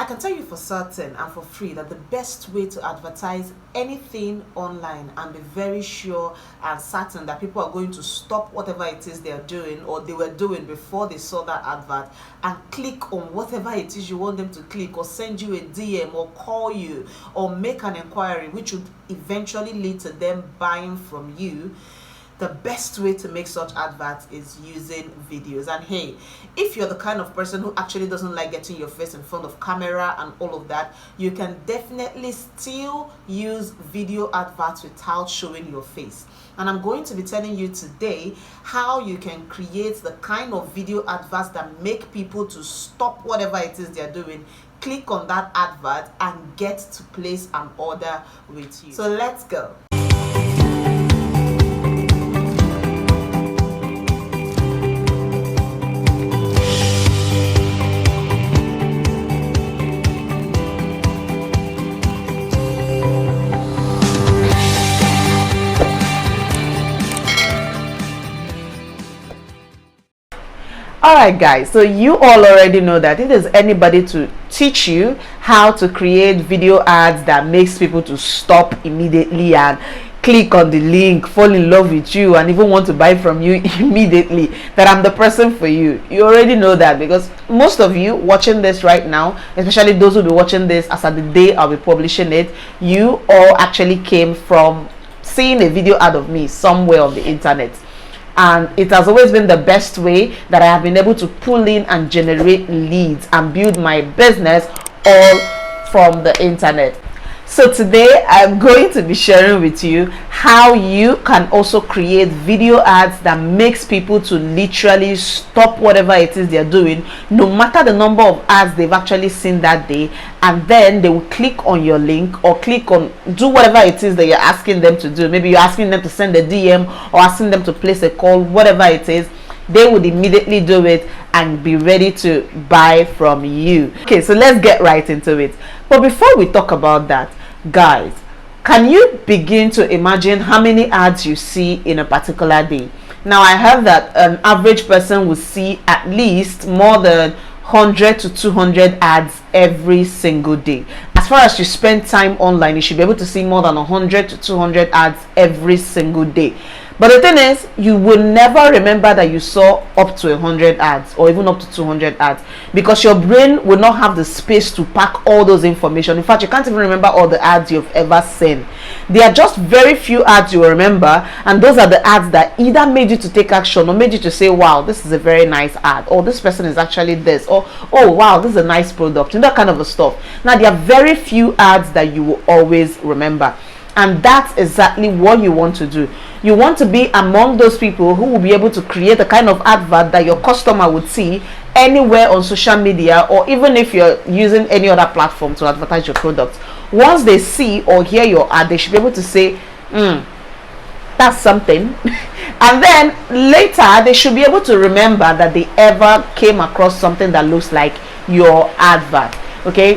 can tell you for certain and for free that the best way to advertise anything online and be very sure and certain that people are going to stop whatever it is they are doing or they were doing before they saw that advert and click on whatever it is you want them to click, or send you a DM or call you or make an inquiry, which would eventually lead to them buying from you. The best way to make such adverts is using videos. And hey, if you're the kind of person who actually doesn't like getting your face in front of camera and all of that, you can definitely still use video adverts without showing your face. And I'm going to be telling you today how you can create the kind of video adverts that make people to stop whatever it is they're doing, click on that advert, and get to place an order with you. So let's go. Alright guys, so you all already know that it is anybody to teach you how to create video ads that makes people to stop immediately and click on the link, fall in love with you, and even want to buy from you immediately, that I'm the person for you. You already know that, because most of you watching this right now, especially those who will be watching this as at the day I'll be publishing it, you all actually came from seeing a video ad of me somewhere on the internet. And it has always been the best way that I have been able to pull in and generate leads and build my business all from the internet. So today I'm going to be sharing with you how you can also create video ads that makes people to literally stop whatever it is they're doing, no matter the number of ads they've actually seen that day, and then they will click on your link or click on, do whatever it is that you're asking them to do. Maybe you're asking them to send a DM or asking them to place a call, whatever it is, they would immediately do it and be ready to buy from you. Okay, so let's get right into it. But before we talk about that, guys, can you begin to imagine how many ads you see in a particular day? Now, I heard that an average person will see at least more than 100 to 200 ads every single day. As far as you spend time online, you should be able to see more than 100 to 200 ads every single day. But the thing is, you will never remember that you saw up to 100 ads or even up to 200 ads, because your brain will not have the space to pack all those information. In fact, you can't even remember all the ads you've ever seen. There are just very few ads you will remember, and those are the ads that either made you to take action or made you to say, wow, this is a very nice ad, or this person is actually this, or oh wow, this is a nice product, and that kind of stuff. Now, there are very few ads that you will always remember. And that's exactly what you want to do. You want to be among those people who will be able to create the kind of advert that your customer would see anywhere on social media, or even if you're using any other platform to advertise your product. Once they see or hear your ad, they should be able to say, that's something. And then later, they should be able to remember that they ever came across something that looks like your advert. Okay?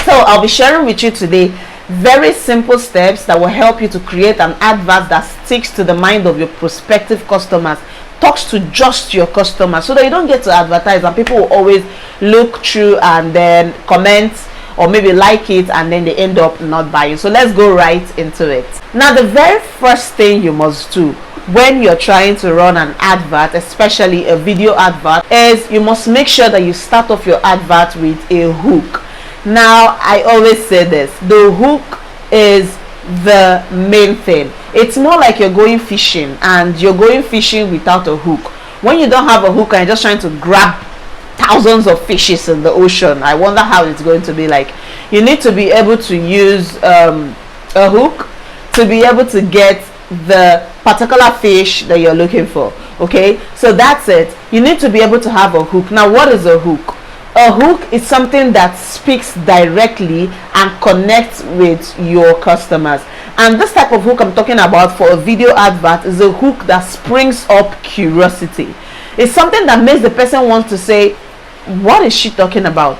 So I'll be sharing with you today very simple steps that will help you to create an advert that sticks to the mind of your prospective customers, talks to just your customers, so that you don't get to advertise and people will always look through and then comment or maybe like it and then they end up not buying. So let's go right into it. Now, the very first thing you must do when you're trying to run an advert, especially a video advert, is you must make sure that you start off your advert with a hook. Now, I always say this, the hook is the main thing. It's more like you're going fishing and you're going fishing without a hook. When you don't have a hook and you're just trying to grab thousands of fishes in the ocean, I wonder how it's going to be like. You need to be able to use a hook to be able to get the particular fish that you're looking for. Okay, so that's it. You need to be able to have a hook. Now, what is a hook? A hook is something that speaks directly and connects with your customers. And this type of hook I'm talking about for a video advert is a hook that springs up curiosity. It's something that makes the person want to say, what is she talking about?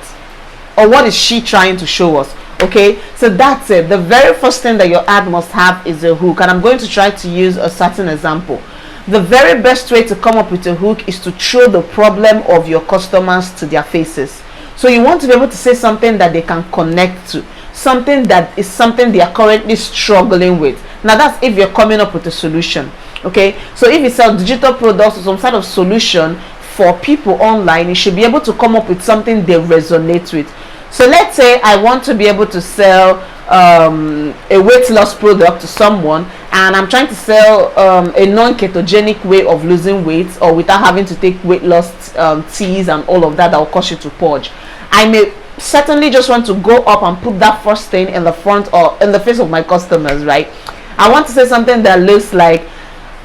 Or what is she trying to show us? Okay, so that's it. The very first thing that your ad must have is a hook. And I'm going to try to use a certain example. The very best way to come up with a hook is to throw the problem of your customers to their faces. So you want to be able to say something that they can connect to, something that is something they are currently struggling with. Now that's if you're coming up with a solution. Okay, so if you sell digital products or some sort of solution for people online, you should be able to come up with something they resonate with. So let's say I want to be able to sell a weight loss product to someone, and I'm trying to sell a non-ketogenic way of losing weight, or without having to take weight loss teas and all of that will cause you to purge. I may certainly just want to go up and put that first thing in the front or in the face of my customers, right? I want to say something that looks like,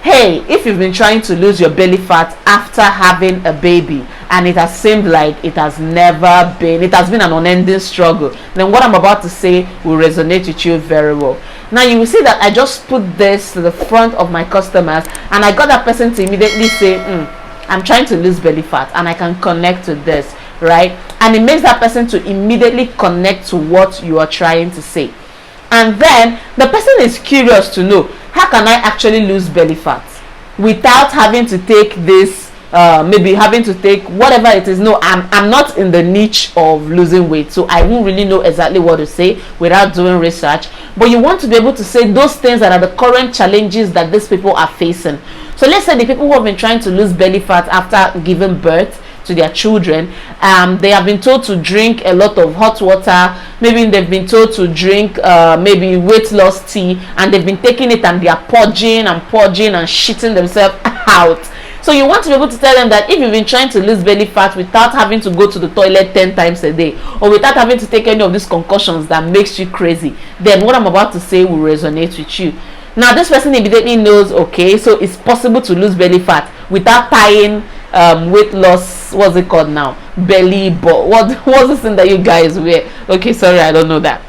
hey, if you've been trying to lose your belly fat after having a baby and it has seemed like it has been an unending struggle, then what I'm about to say will resonate with you very well. Now you will see that I just put this to the front of my customers, and I got that person to immediately say, I'm trying to lose belly fat, and I can connect to this, right? And it makes that person to immediately connect to what you are trying to say. And then the person is curious to know, how can I actually lose belly fat without having to take this, maybe having to take whatever it is. No, I'm not in the niche of losing weight, so I won't really know exactly what to say without doing research. But you want to be able to say those things that are the current challenges that these people are facing. So let's say the people who have been trying to lose belly fat after giving birth to their children, they have been told to drink a lot of hot water, maybe they've been told to drink maybe weight loss tea, and they've been taking it and they are purging and shitting themselves out. So you want to be able to tell them that if you've been trying to lose belly fat without having to go to the toilet 10 times a day, or without having to take any of these concussions that makes you crazy, then what I'm about to say will resonate with you. Now this person immediately knows, okay, so it's possible to lose belly fat without tying weight loss, what's it called now, belly, but what's the thing that you guys wear? Okay, sorry, I don't know that.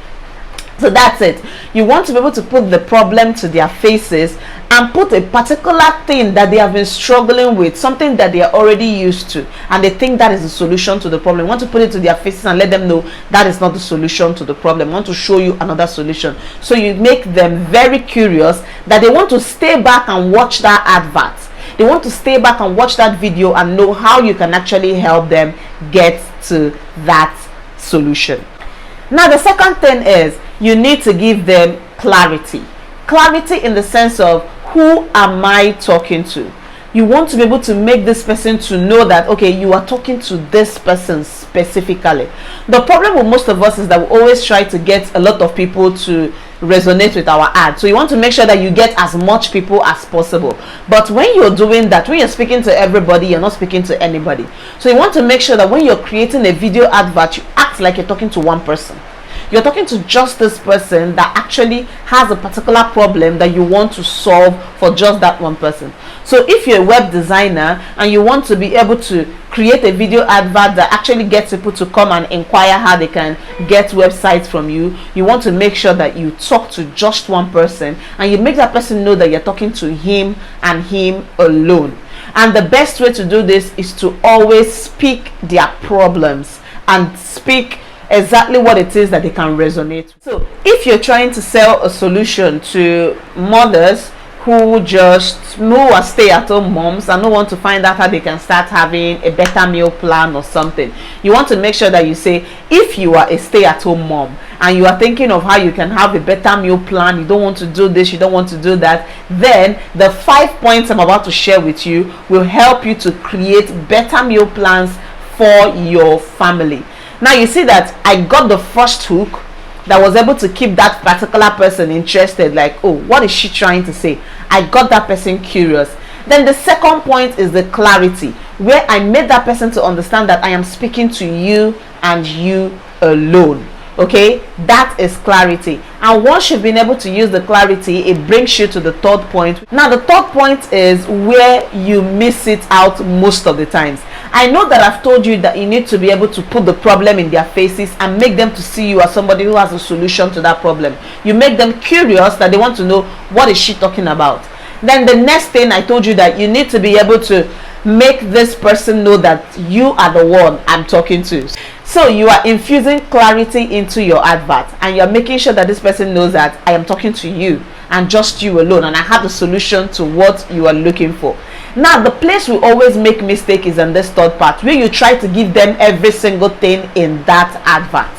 So that's it. You want to be able to put the problem to their faces and put a particular thing that they have been struggling with, something that they are already used to, and they think that is the solution to the problem. You want to put it to their faces and let them know that is not the solution to the problem. You want to show you another solution. So you make them very curious that they want to stay back and watch that advert. They want to stay back and watch that video and know how you can actually help them get to that solution. Now the second thing is you need to give them clarity. Clarity in the sense of, who am I talking to? You want to be able to make this person to know that, okay, you are talking to this person specifically. The problem with most of us is that we always try to get a lot of people to resonate with our ad. So you want to make sure that you get as much people as possible. But when you're doing that, when you're speaking to everybody, you're not speaking to anybody. So you want to make sure that when you're creating a video advert, you act like you're talking to one person. You're talking to just this person that actually has a particular problem that you want to solve for just that one person. So if you're a web designer and you want to be able to create a video advert that actually gets people to come and inquire how they can get websites from you, you want to make sure that you talk to just one person and you make that person know that you're talking to him and him alone. And the best way to do this is to always speak their problems and speak exactly what it is that they can resonate with. So if you're trying to sell a solution to mothers who are stay-at-home moms and don't want to find out how they can start having a better meal plan or something, you want to make sure that you say, if you are a stay-at-home mom and you are thinking of how you can have a better meal plan, you don't want to do this, you don't want to do that, then the 5 points I'm about to share with you will help you to create better meal plans for your family. Now you see that I got the first hook that was able to keep that particular person interested, like, oh, what is she trying to say? I got that person curious. Then the second point is the clarity, where I made that person to understand that I am speaking to you and you alone. Okay, that is clarity. And once you've been able to use the clarity, it brings you to the third point. Now the third point is where you miss it out most of the times. I know that I've told you that you need to be able to put the problem in their faces and make them to see you as somebody who has a solution to that problem. You make them curious, that they want to know, what is she talking about? Then the next thing I told you, that you need to be able to make this person know that you are the one I'm talking to. So you are infusing clarity into your advert and you're making sure that this person knows that I am talking to you and just you alone, and I have the solution to what you are looking for. Now the place we always make mistake is in this third part, where you try to give them every single thing in that advert.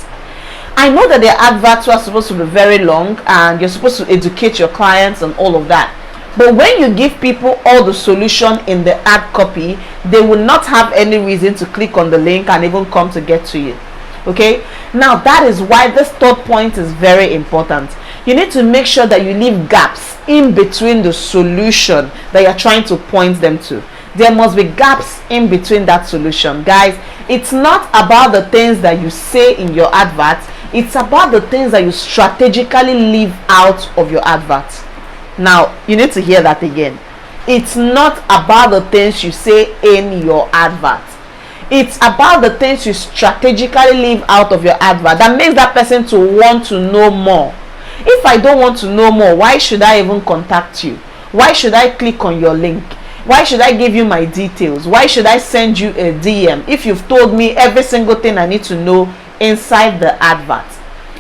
I know that their adverts are supposed to be very long and you're supposed to educate your clients and all of that, but when you give people all the solution in the ad copy, they will not have any reason to click on the link and even come to get to you. Okay, now that is why this third point is very important. You need to make sure that you leave gaps in between the solution that you're trying to point them to. There must be gaps in between that solution. Guys, it's not about the things that you say in your advert, it's about the things that you strategically leave out of your advert. Now you need to hear that again. It's not about the things you say in your advert, it's about the things you strategically leave out of your advert that makes that person to want to know more. If I don't want to know more, why should I even contact you? Why should I click on your link? Why should I give you my details? Why should I send you a DM if you've told me every single thing I need to know inside the advert?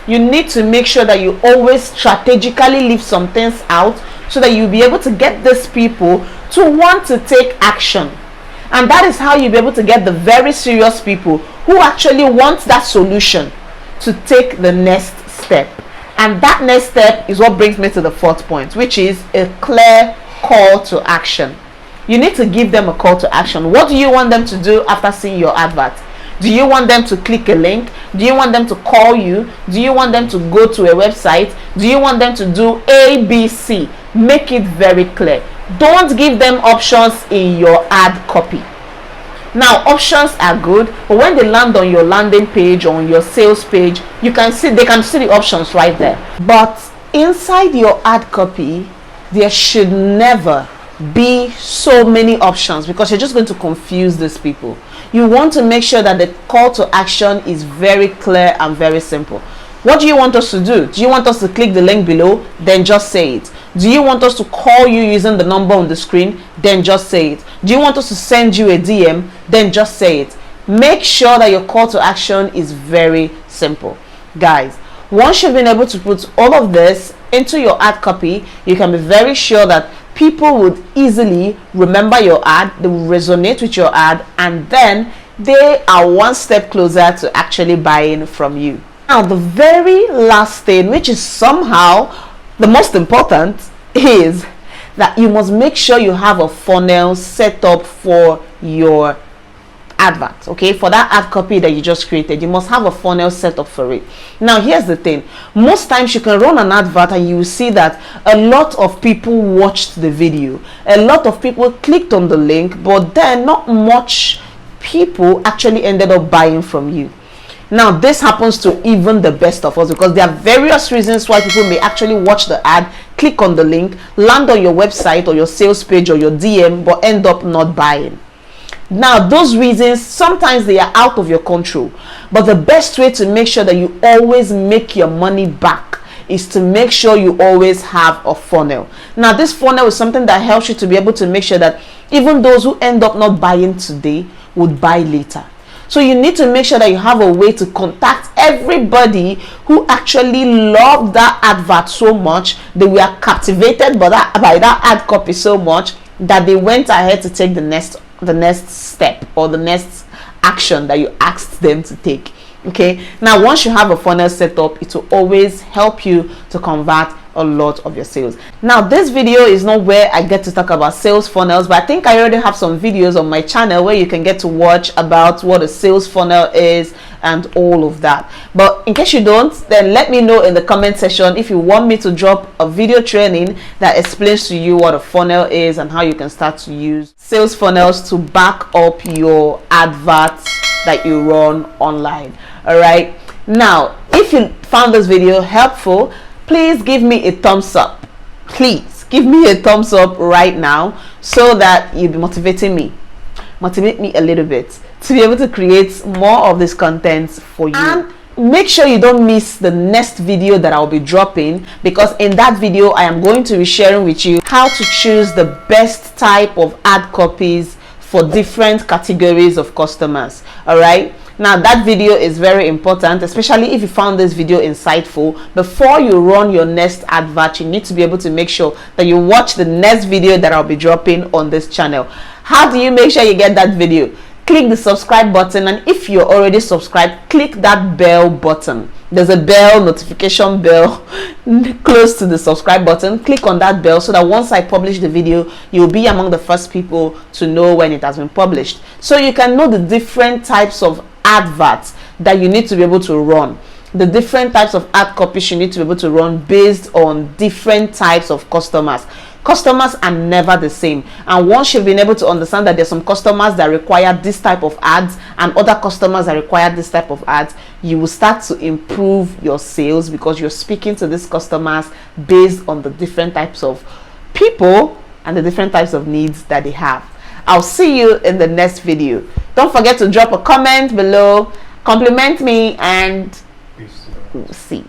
You need to make sure that you always strategically leave some things out so that you'll be able to get these people to want to take action. And that is how you'll be able to get the very serious people who actually want that solution to take the next step. And that next step is what brings me to the fourth point, which is a clear call to action. You need to give them a call to action. What do you want them to do after seeing your advert? Do you want them to click a link? Do you want them to call you? Do you want them to go to a website? Do you want them to do A, B, C? Make it very clear. Don't give them options in your ad copy. Now options are good, but when they land on your landing page or on your sales page, they can see the options right there. But inside your ad copy, there should never be so many options, because you're just going to confuse these people. You want to make sure that the call to action is very clear and very simple. What do you want us to do? Do you want us to click the link below? Then just say it. Do you want us to call you using the number on the screen? Then just say it. Do you want us to send you a DM? Then just say it. Make sure that your call to action is very simple. Guys, once you've been able to put all of this into your ad copy, you can be very sure that people would easily remember your ad, they will resonate with your ad, and then they are one step closer to actually buying from you. Now the very last thing, which is somehow the most important, is that you must make sure you have a funnel set up for your advert. Okay, for that ad copy that you just created, you must have a funnel set up for it. Now here's the thing, most times you can run an advert and you will see that a lot of people watched the video, a lot of people clicked on the link, but then not much people actually ended up buying from you. Now this happens to even the best of us, because there are various reasons why people may actually watch the ad, click on the link, land on your website or your sales page or your DM, but end up not buying. Now those reasons, sometimes they are out of your control, but the best way to make sure that you always make your money back is to make sure you always have a funnel. Now this funnel is something that helps you to be able to make sure that even those who end up not buying today would buy later. So you need to make sure that you have a way to contact everybody who actually loved that advert so much, they were captivated by that ad copy so much that they went ahead to take the next step or the next action that you asked them to take. Okay, now once you have a funnel set up, it will always help you to convert a lot of your sales. Now this video is not where I get to talk about sales funnels, but I think I already have some videos on my channel where you can get to watch about what a sales funnel is and all of that. But in case you don't, then let me know in the comment section if you want me to drop a video training that explains to you what a funnel is and how you can start to use sales funnels to back up your adverts that you run online. All right, now if you found this video helpful, please give me a thumbs up. Please give me a thumbs up right now, so that you'll be motivate me a little bit to be able to create more of this content for you. And make sure you don't miss the next video that I'll be dropping, because in that video I am going to be sharing with you how to choose the best type of ad copies for different categories of customers. All right, Now that video is very important, especially if you found this video insightful. Before you run your next advert, you need to be able to make sure that you watch the next video that I'll be dropping on this channel. How do you make sure you get that video? Click the subscribe button, and if you're already subscribed, click that bell button. There's a bell, notification bell close to the subscribe button. Click on that bell so that once I publish the video, you'll be among the first people to know when it has been published, so you can know the different types of adverts that you need to be able to run, the different types of ad copies you need to be able to run based on different types of customers. Customers are never the same, and once you've been able to understand that there's some customers that require this type of ads and other customers that require this type of ads, you will start to improve your sales, because you're speaking to these customers based on the different types of people and the different types of needs that they have. I'll see you in the next video. Don't forget to drop a comment below, compliment me, and we'll see.